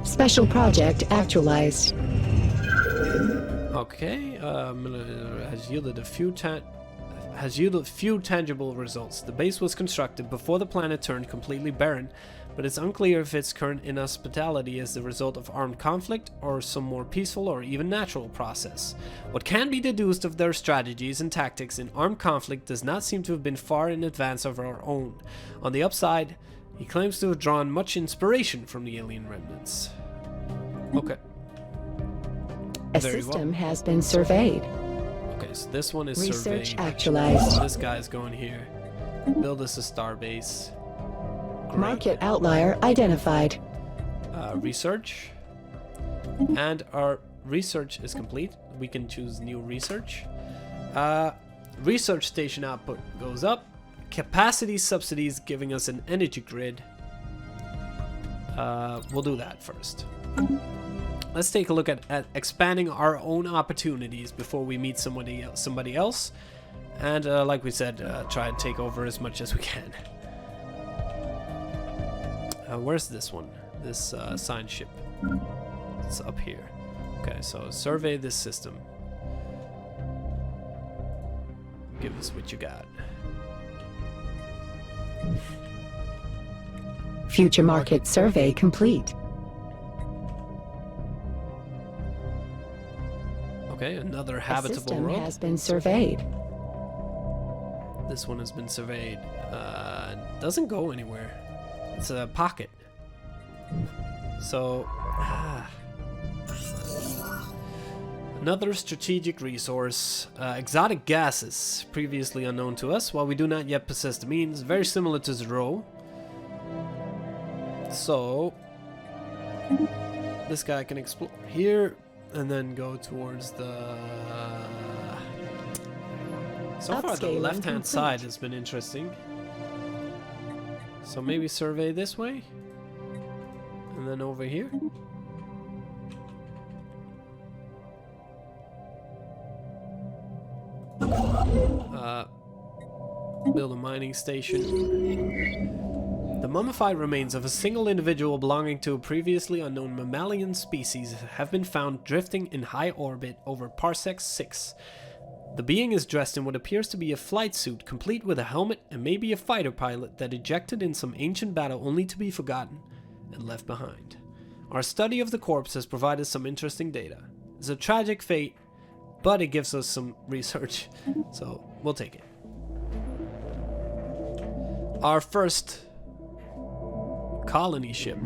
Special project actualized. Okay, has yielded few tangible results. The base was constructed before the planet turned completely barren, but it's unclear if its current inhospitality is the result of armed conflict or some more peaceful or even natural process. What can be deduced of their strategies and tactics in armed conflict does not seem to have been far in advance of our own. On the upside, he claims to have drawn much inspiration from the alien remnants. Okay. A system has been surveyed. Okay, so this one is Research surveyed. actualized. This guy's going here. Build us a starbase. Great. Market outlier identified. Research. And our research is complete. We can choose new research. Research station output goes up. Capacity subsidies giving us an energy grid. We'll do that first. Let's take a look at expanding our own opportunities before we meet somebody else. And like we said, try and take over as much as we can. Where's this one? This science ship. It's up here. Okay, so survey this system. Give us what you got. Future market survey complete. Okay, another A habitable system world. has been surveyed. This one has been surveyed. Doesn't go anywhere. It's a pocket. So, another strategic resource. Exotic gases, previously unknown to us. While we do not yet possess the means, very similar to Zero. So, this guy can explore here and then go towards the... So far, the left-hand side has been interesting. So maybe survey this way. And then over here. Build a mining station. The mummified remains of a single individual belonging to a previously unknown mammalian species have been found drifting in high orbit over Parsec 6. The being is dressed in what appears to be a flight suit, complete with a helmet and maybe a fighter pilot that ejected in some ancient battle only to be forgotten and left behind. Our study of the corpse has provided some interesting data. It's a tragic fate, but it gives us some research, so we'll take it. Our first colony ship.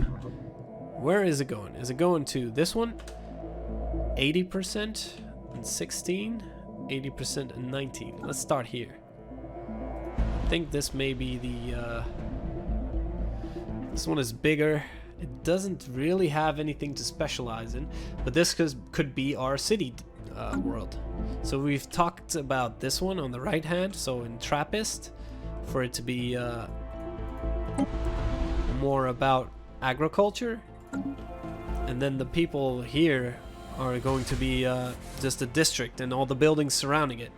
Where is it going? Is it going to this one? 80% and 16? 80% and 19. Let's start here. I think this may be the... this one is bigger. It doesn't really have anything to specialize in, but this could be our city world. So we've talked about this one on the right hand, so in Trappist, for it to be more about agriculture, and then the people here are going to be just a district and all the buildings surrounding it.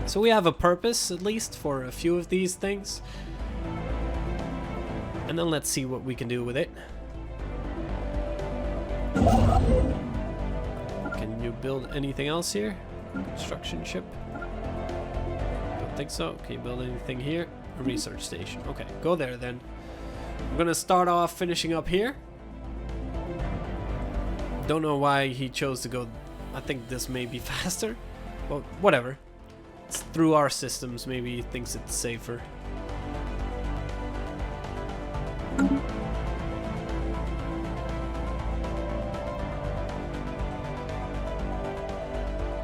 So we have a purpose, at least, for a few of these things. And then let's see what we can do with it. Can you build anything else here? Construction ship? Don't think so. Can you build anything here? A research station. Okay, go there then. I'm gonna start off finishing up here. Don't know why he chose to go. I think this may be faster. Well, whatever. It's through our systems. Maybe he thinks it's safer.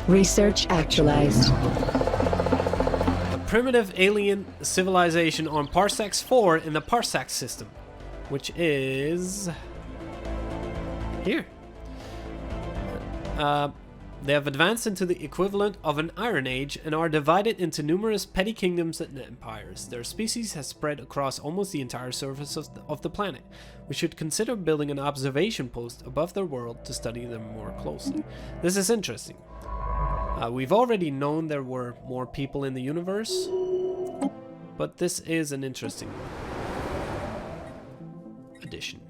Research actualized. A primitive alien civilization on Parsecs 4 in the Parsec system, which is here. They have advanced into the equivalent of an Iron Age and are divided into numerous petty kingdoms and empires. Their species has spread across almost the entire surface of the planet. We should consider building an observation post above their world to study them more closely. This is interesting. We've already known there were more people in the universe, but this is an interesting addition.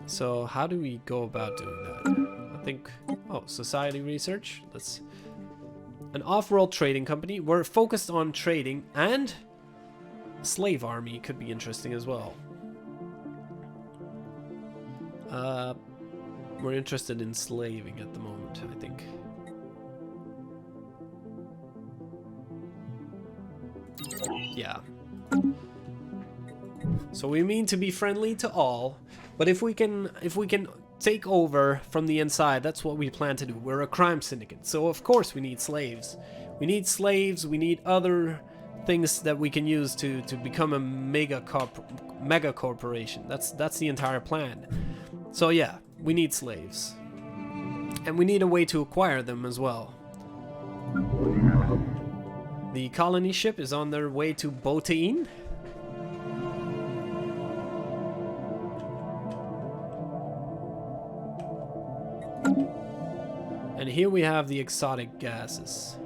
So how do we go about doing that? I think, oh, society research. Let's, an off-world trading company. We're focused on trading, and slave army could be interesting as well. We're interested in slaving at the moment, I think. Yeah. So we mean to be friendly to all, but if we can take over from the inside, that's what we plan to do. We're a crime syndicate, so of course we need slaves. We need slaves, we need other things that we can use to become a mega corporation. That's the entire plan. So yeah, we need slaves. And we need a way to acquire them as well. The colony ship is on their way to Botain. And here we have the exotic gases.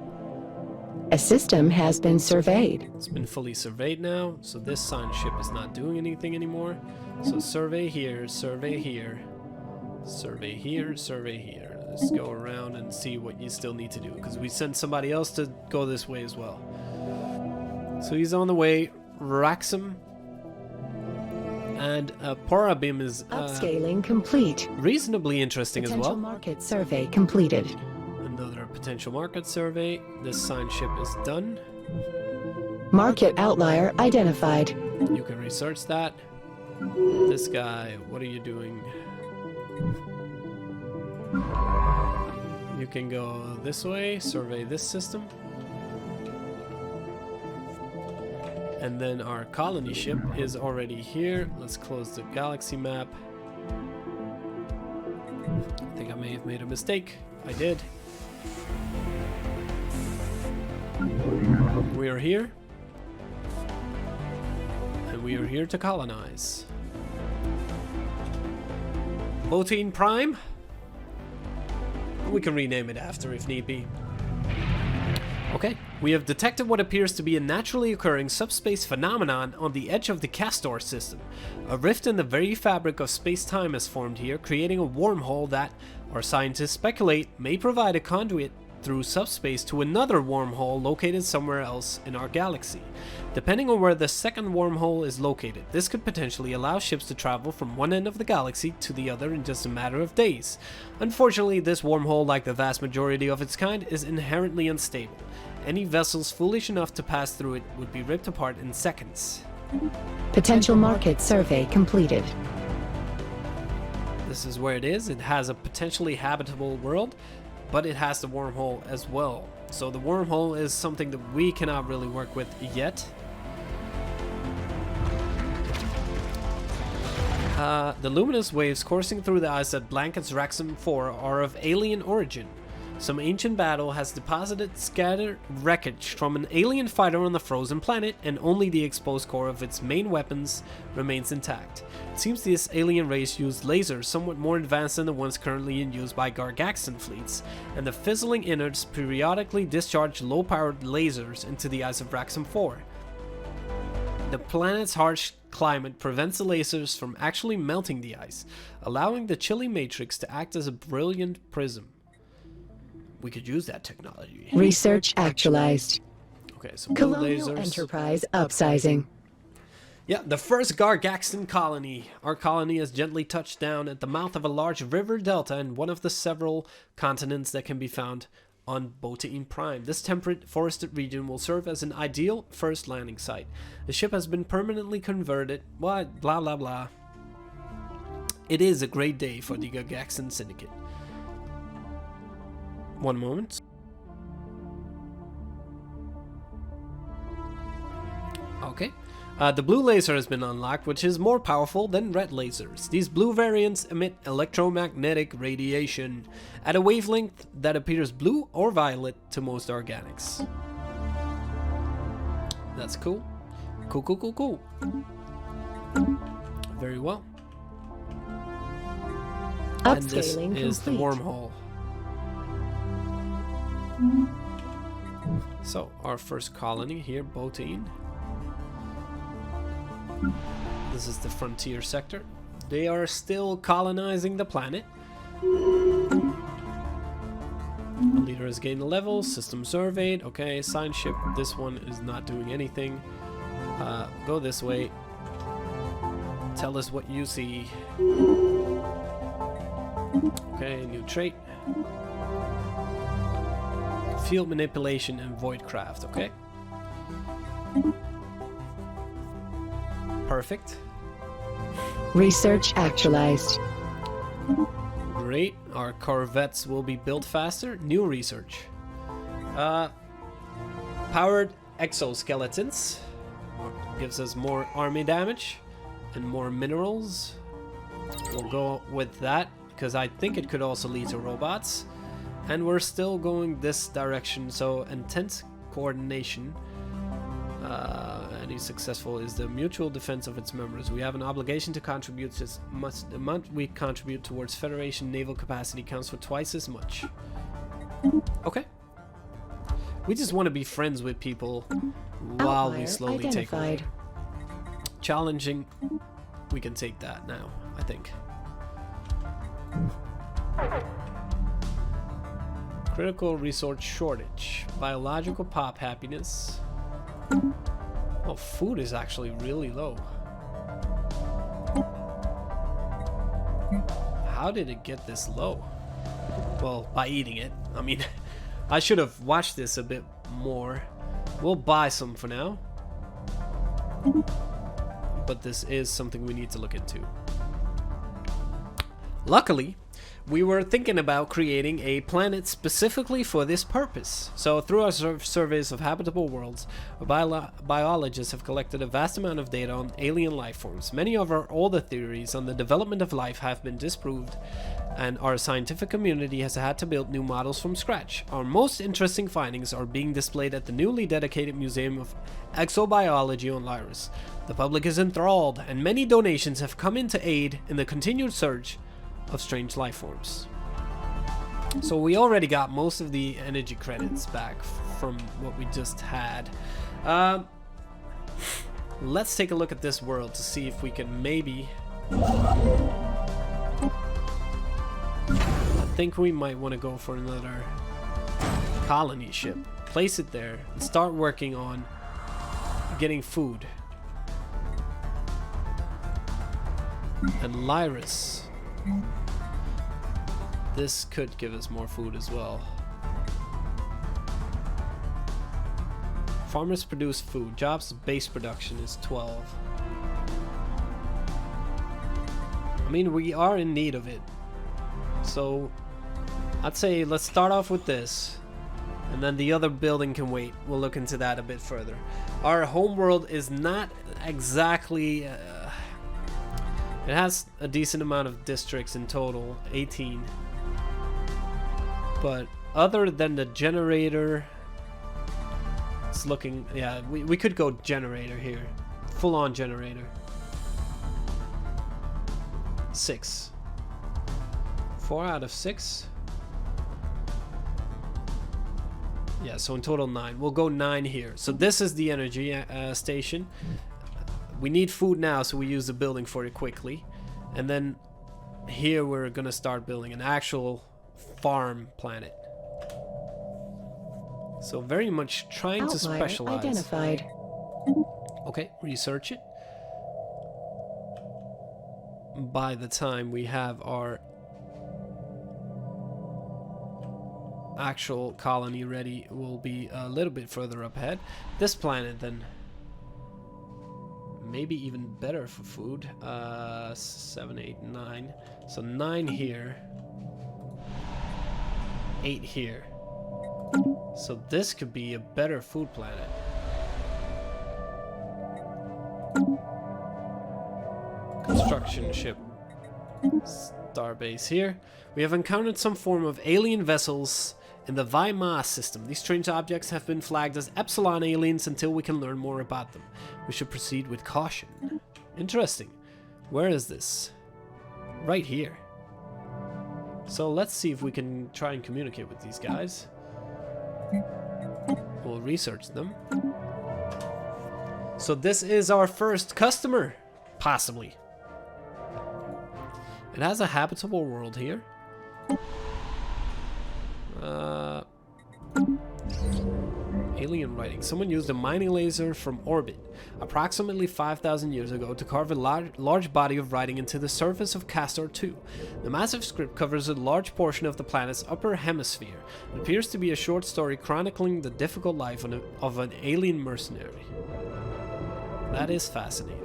A system has been surveyed. It's been fully surveyed now, so this sign ship is not doing anything anymore. So survey here, survey here, survey here, survey here. Let's go around and see what you still need to do, because we sent somebody else to go this way as well. So he's on the way. Raxum and Porabim is Upscaling complete. reasonably interesting as Potential well. market survey completed. Another potential market survey. This sign ship is done. Market outlier identified. You can research that. This guy, what are you doing? You can go this way, survey this system. And then our colony ship is already here. Let's close the galaxy map. I think I may have made a mistake. I did. We are here. And we are here to colonize. Botain Prime? We can rename it after if need be. Okay, we have detected what appears to be a naturally occurring subspace phenomenon on the edge of the Castor system. A rift in the very fabric of space-time has formed here, creating a wormhole that, our scientists speculate, may provide a conduit through subspace to another wormhole located somewhere else in our galaxy. Depending on where the second wormhole is located, this could potentially allow ships to travel from one end of the galaxy to the other in just a matter of days. Unfortunately, this wormhole, like the vast majority of its kind, is inherently unstable. Any vessels foolish enough to pass through it would be ripped apart in seconds. Potential market survey completed. This is where it is. It has a potentially habitable world, but it has the wormhole as well. So the wormhole is something that we cannot really work with yet. The luminous waves coursing through the ice that blankets Wrexham 4 are of alien origin. Some ancient battle has deposited scattered wreckage from an alien fighter on the frozen planet, and only the exposed core of its main weapons remains intact. It seems this alien race used lasers somewhat more advanced than the ones currently in use by Gargaxan fleets, and the fizzling innards periodically discharge low-powered lasers into the ice of Wrexham 4. The planet's harsh climate prevents the lasers from actually melting the ice, allowing the chilly matrix to act as a brilliant prism. We could use that technology. Research actualized. Okay, so blue Colonial lasers. Enterprise upsizing. Yeah, the first Gargaxan colony. Our colony has gently touched down at the mouth of a large river delta in one of the several continents that can be found on Botain Prime. This temperate forested region will serve as an ideal first landing site. The ship has been permanently converted. What? Blah blah blah. It is a great day for the Gargaxan Syndicate. One moment. Okay. The blue laser has been unlocked, which is more powerful than red lasers. These blue variants emit electromagnetic radiation at a wavelength that appears blue or violet to most organics. That's cool. Cool, cool, cool, cool. Very well. And this Upscaling is the complete. wormhole. So, our first colony here, Botain. This is the frontier sector. They are still colonizing the planet. The leader has gained a level. System surveyed. Okay, assign ship. This one is not doing anything. Go this way. Tell us what you see. Okay, new trait. Field manipulation and voidcraft. Okay. Perfect. Research actualized. Great. Our corvettes will be built faster. New research. Powered exoskeletons. Gives us more army damage and more minerals. We'll go with that because I think it could also lead to robots. And we're still going this direction, so intense coordination. Any successful is the mutual defense of its members. We have an obligation to contribute as much. The amount we contribute towards Federation naval capacity counts for twice as much. Okay. We just want to be friends with people while we slowly take over. Challenging. We can take that now, I think. Critical resource shortage. Biological pop happiness. Oh, food is actually really low. How did it get this low? Well, by eating it. I mean, I should have watched this a bit more. We'll buy some for now. But this is something we need to look into. Luckily, we were thinking about creating a planet specifically for this purpose. So through our surveys of habitable worlds, biologists have collected a vast amount of data on alien life forms. Many of our older theories on the development of life have been disproved, and our scientific community has had to build new models from scratch. Our most interesting findings are being displayed at the newly dedicated Museum of Exobiology on Lyris. The public is enthralled, and many donations have come in to aid in the continued search of strange life forms. So we already got most of the energy credits back from what we just had. Let's take a look at this world to see if we can maybe... I think we might want to go for another colony ship. Place it there and start working on getting food. And Lyris. This could give us more food as well. Farmers produce food. Jobs base production is 12. I mean, we are in need of it. So I'd say let's start off with this. And then the other building can wait. We'll look into that a bit further. Our home world is not exactly... it has a decent amount of districts in total, 18. But other than the generator, it's looking, yeah, we could go generator here. Full on generator. 6. 4 out of 6. Yeah, so in total 9. We'll go 9 here. So this is the energy station. We need food now, so we use the building for it quickly. And then here we're gonna start building an actual farm planet. So very much trying to specialize. Identified. Okay, research it. By the time we have our actual colony ready, we'll be a little bit further up ahead. This planet then maybe even better for food. 7, 8, 9. So 9 here. 8 here. So this could be a better food planet. Construction ship. Starbase here. We have encountered some form of alien vessels in the Weimar system. These strange objects have been flagged as Epsilon aliens until we can learn more about them. We should proceed with caution. Interesting. Where is this? Right here. So let's see if we can try and communicate with these guys. We'll research them. So this is our first customer, possibly. It has a habitable world here. Alien writing. Someone used a mining laser from orbit approximately 5,000 years ago to carve a large body of writing into the surface of Castor 2. The massive script covers a large portion of the planet's upper hemisphere. It appears to be a short story chronicling the difficult life of an alien mercenary. That is fascinating.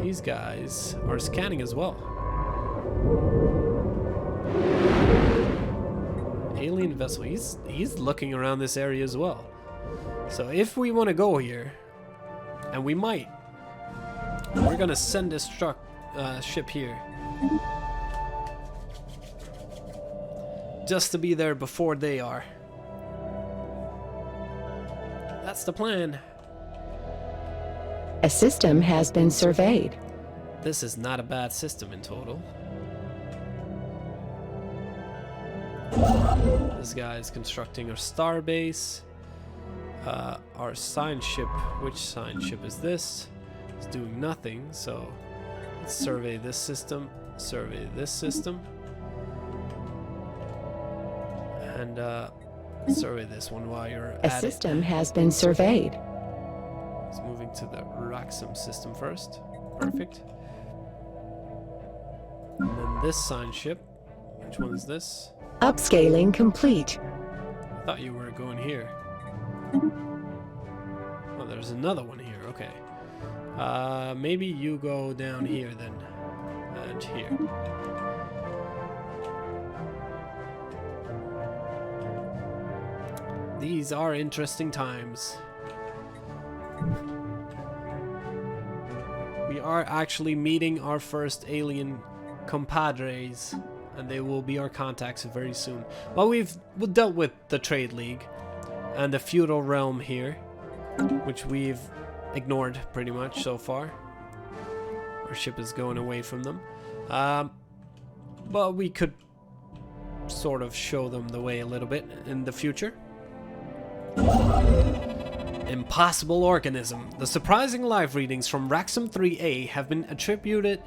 These guys are scanning as well. Alien vessel. He's looking around this area as well. So if we want to go here, and we might, we're gonna send this ship here just to be there before they are. That's the plan. A system has been surveyed. This is not a bad system in total. This guy is constructing our star base. Our science ship, which science ship is this? It's doing nothing, so let's survey this system, and survey this one while you're at it. A system has been surveyed. It's moving to the Raxum system first. Perfect. And then this science ship. Which one is this? Upscaling complete. I thought you were going here. Oh, there's another one here. Okay. Maybe you go down here then. And here. These are interesting times. We are actually meeting our first alien compadres, and they will be our contacts very soon. Well, we've dealt with the Trade League and the feudal realm here, which we've ignored pretty much so far. Our ship is going away from them. But we could sort of show them the way a little bit in the future. Impossible organism. The surprising live readings from Raxum 3A have been attributed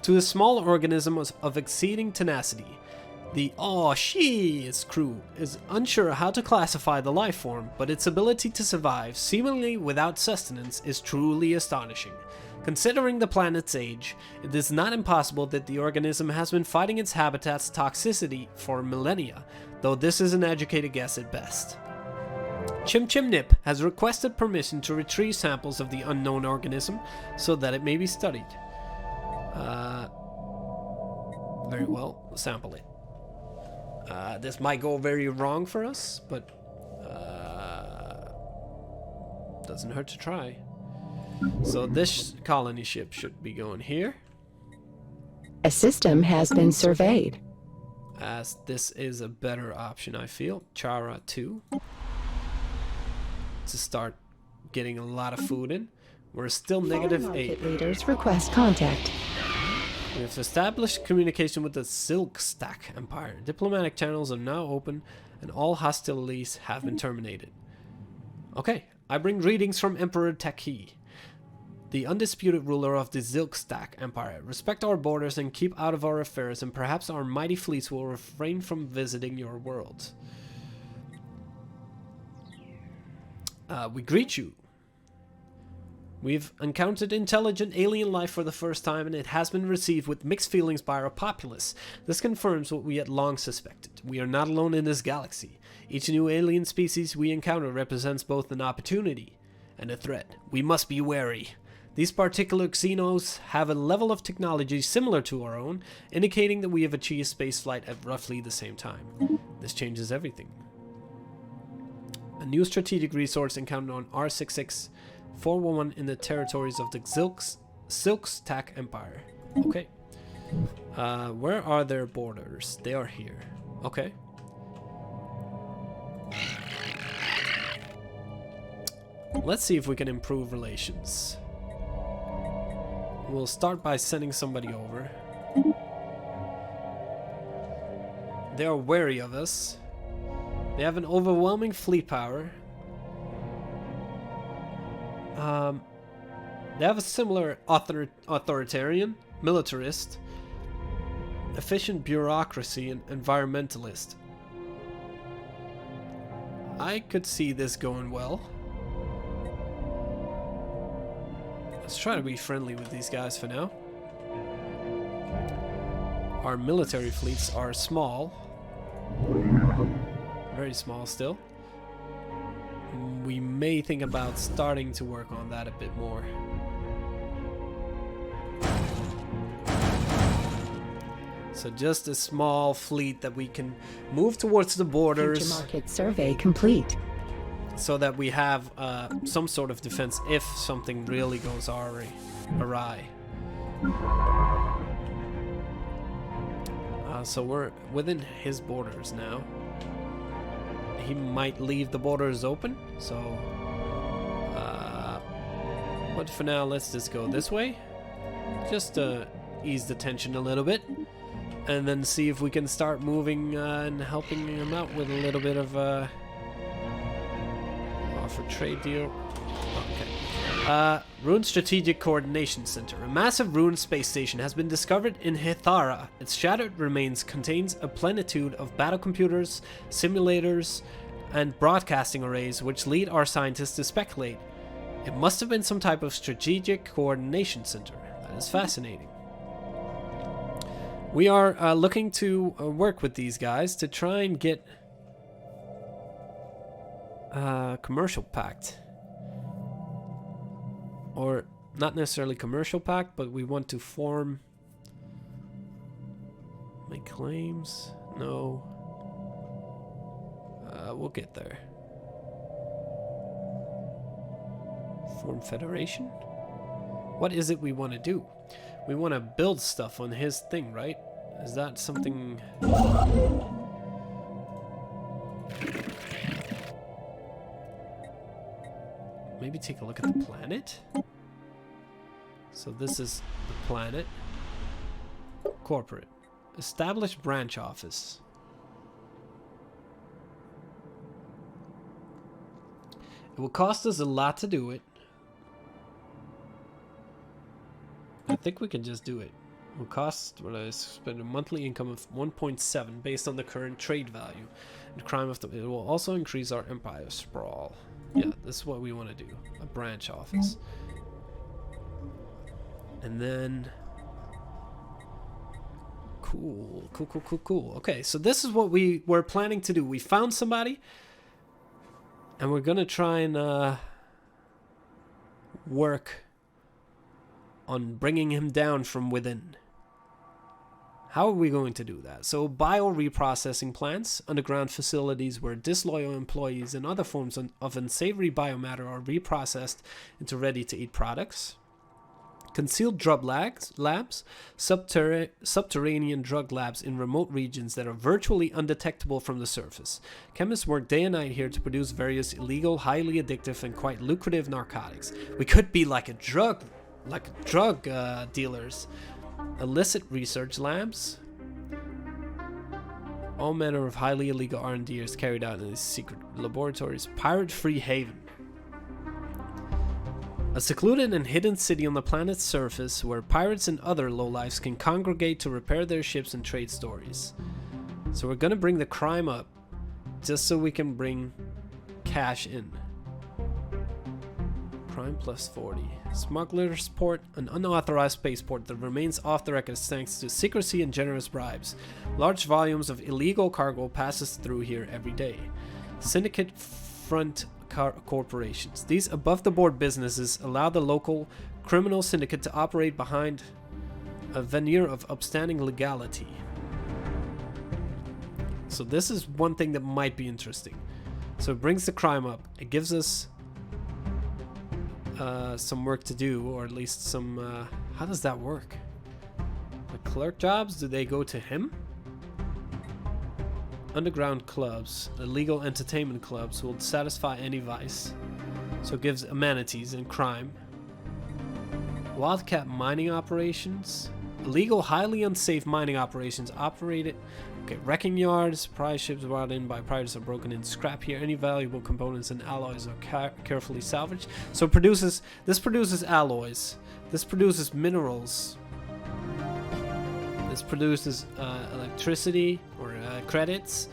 to a small organism of exceeding tenacity. The Its crew is unsure how to classify the life form, but its ability to survive seemingly without sustenance is truly astonishing. Considering the planet's age, it is not impossible that the organism has been fighting its habitat's toxicity for millennia, though this is an educated guess at best. Chim Chim Nip has requested permission to retrieve samples of the unknown organism so that it may be studied. Very well, we'll sample it. This might go very wrong for us, but doesn't hurt to try. So this colony ship should be going here. A system has been surveyed. As this is a better option, I feel. Chara 2. To start getting a lot of food in. We're still -8. Market leaders request contact. We have established communication with the Silk Stack Empire. Diplomatic channels are now open and all hostilities have been terminated. Okay, I bring greetings from Emperor Taki, the undisputed ruler of the Silk Stack Empire. Respect our borders and keep out of our affairs, and perhaps our mighty fleets will refrain from visiting your world. We greet you. We've encountered intelligent alien life for the first time, and it has been received with mixed feelings by our populace. This confirms what we had long suspected. We are not alone in this galaxy. Each new alien species we encounter represents both an opportunity and a threat. We must be wary. These particular Xenos have a level of technology similar to our own, indicating that we have achieved spaceflight at roughly the same time. This changes everything. A new strategic resource encountered on R66411 in the territories of the Silk Stack Empire. Okay. Where are their borders? They are here. Okay. Let's see if we can improve relations. We'll start by sending somebody over. They are wary of us. They have an overwhelming fleet power. They have a similar authoritarian, militarist, efficient bureaucracy, and environmentalist. I could see this going well. Let's try to be friendly with these guys for now. Our military fleets are small. Very small still. We may think about starting to work on that a bit more. So just a small fleet that we can move towards the borders. Future market survey complete. So that we have some sort of defense if something really goes awry. So we're within his borders now. He might leave the borders open, so but for now let's just go this way, just to ease the tension a little bit, and then see if we can start moving and helping him out with a little bit of offer trade deal. Okay. Rune Strategic Coordination Center. A massive Rune space station has been discovered in Hithara. Its shattered remains contains a plenitude of battle computers, simulators, and broadcasting arrays which lead our scientists to speculate it must have been some type of strategic coordination center. That is fascinating. We are looking to work with these guys to try and get a commercial pact. Or not necessarily commercial pact, but we want to form... Make claims? No. We'll get there. Form federation? What is it we want to do? We want to build stuff on his thing, right? Is that something... Maybe take a look at the planet? So this is the planet. Corporate. Establish branch office. It will cost us a lot to do it. I think we can just do it. It will cost what I spend a monthly income of 1.7 based on the current trade value. And crime of the... It will also increase our empire sprawl. Yeah, this is what we want to do. A branch office. And then... Cool. Okay, so this is what we were planning to do. We found somebody. And we're going to try and work on bringing him down from within. How are we going to do that? So bio-reprocessing plants, underground facilities where disloyal employees and other forms of unsavory biomatter are reprocessed into ready-to-eat products. Concealed drug labs, subterranean drug labs in remote regions that are virtually undetectable from the surface. Chemists work day and night here to produce various illegal, highly addictive, and quite lucrative narcotics. We could be like a drug dealers. Illicit research labs. All manner of highly illegal R&D is carried out in these secret laboratories. Pirate-free haven. A secluded and hidden city on the planet's surface where pirates and other lowlifes can congregate to repair their ships and trade stories. So we're gonna bring the crime up just so we can bring cash in. Crime plus 40. Smuggler's port, an unauthorized spaceport that remains off the records thanks to secrecy and generous bribes. Large volumes of illegal cargo passes through here every day. Syndicate front corporations. These above-the-board businesses allow the local criminal syndicate to operate behind a veneer of upstanding legality. So this is one thing that might be interesting. So it brings the crime up. It gives us some work to do, or at least some... how does that work? The clerk jobs, do they go to him? Underground clubs, illegal entertainment clubs will satisfy any vice. So it gives amenities and crime. Wildcat mining operations. Illegal, highly unsafe mining operations operated Okay, wrecking yards. Prize ships brought in by pirates are broken in scrap here. Any valuable components and alloys are carefully salvaged. So this produces alloys. This produces minerals. This produces electricity or credits.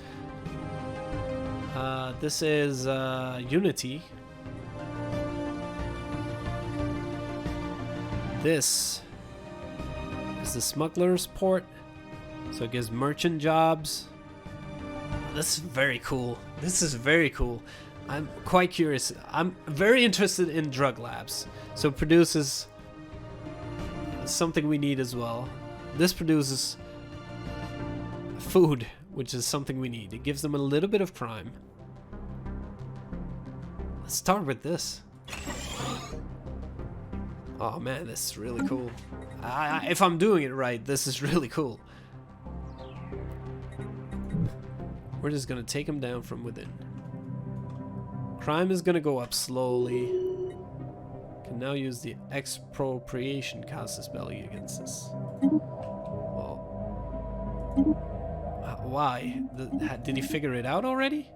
This is Unity. This is the smuggler's port. So it gives merchant jobs. This is very cool. This is very cool. I'm quite curious. I'm very interested in drug labs. So it produces something we need as well. This produces food, which is something we need. It gives them a little bit of crime. Let's start with this. Oh man, this is really cool. If I'm doing it right, this is really cool. We're just gonna take him down from within. Crime is gonna go up slowly. Can now use the expropriation casus belli against this. Well, why? Did he figure it out already?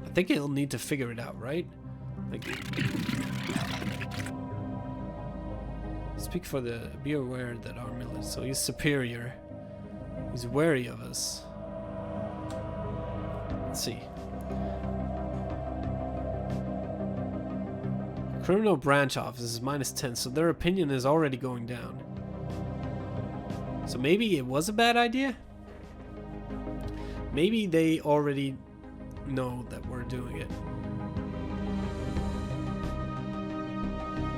I think he'll need to figure it out, right? Like, speak for the. Be aware that our military. So he's superior. He's wary of us. Let's see. Criminal branch office is -10, so their opinion is already going down. So maybe it was a bad idea? Maybe they already know that we're doing it.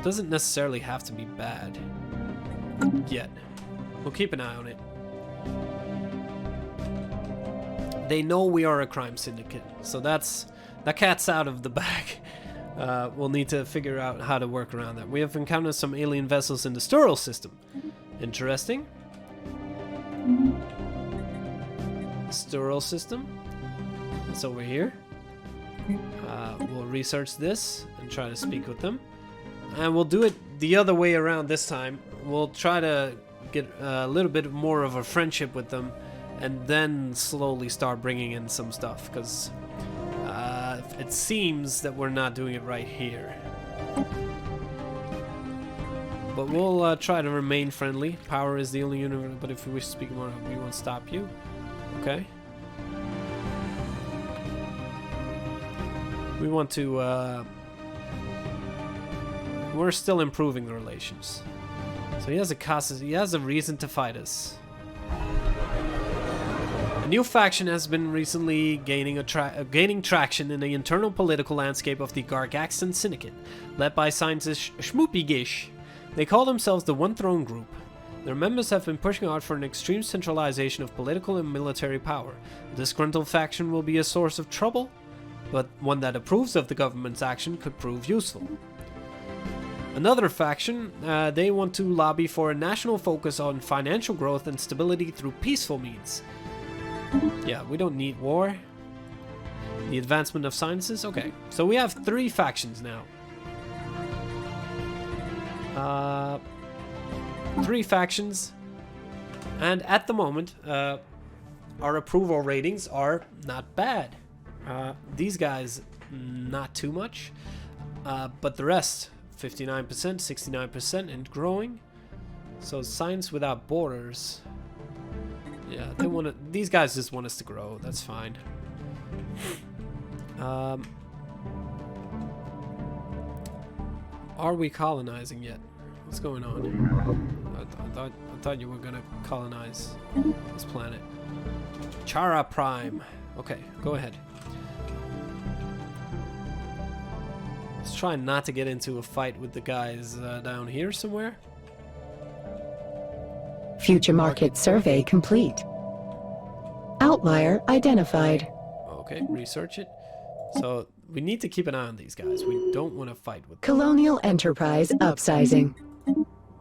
Doesn't necessarily have to be bad yet. We'll keep an eye on it. They know we are a crime syndicate, so that cat's out of the bag. We'll need to figure out how to work around that. We have encountered some alien vessels in the Stellaris system. Interesting. Stellaris system. It's over here. We'll research this and try to speak with them. And we'll do it the other way around this time. We'll try to get a little bit more of a friendship with them and then slowly start bringing in some stuff, because it seems that we're not doing it right here. But we'll try to remain friendly. Power is the only universe, but if you wish to speak more, we won't stop you. Okay. We want to, we're still improving the relations. So he has a reason to fight us. A new faction has been recently gaining traction in the internal political landscape of the Gargaxan Syndicate, led by scientist Shmoopigish. They call themselves the One Throne Group. Their members have been pushing hard for an extreme centralization of political and military power. A disgruntled faction will be a source of trouble, but one that approves of the government's action could prove useful. Another faction, they want to lobby for a national focus on financial growth and stability through peaceful means. Yeah, we don't need war. The advancement of sciences? Okay, so we have 3 factions now. 3 factions. And at the moment, our approval ratings are not bad. These guys, not too much. But the rest, 59%, 69%, and growing. So Science Without Borders. Yeah, they want to. These guys just want us to grow. That's fine. Are we colonizing yet? What's going on? I thought you were gonna colonize this planet. Chara Prime. Okay, go ahead. Let's try not to get into a fight with the guys down here somewhere. Future market survey complete. Outlier identified. Okay, research it. So we need to keep an eye on these guys. We don't want to fight with them. Colonial enterprise upsizing.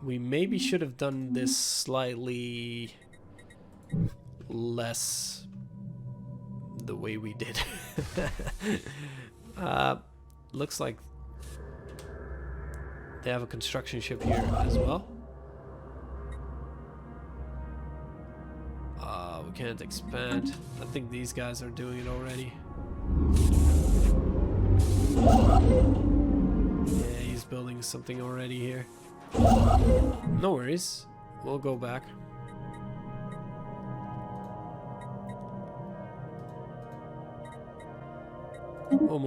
We maybe should have done this slightly less the way we did. Looks like They have a construction ship here as well. We can't expand. I think these guys are doing it already. Yeah, he's building something already here. No worries. We'll go back. We'll move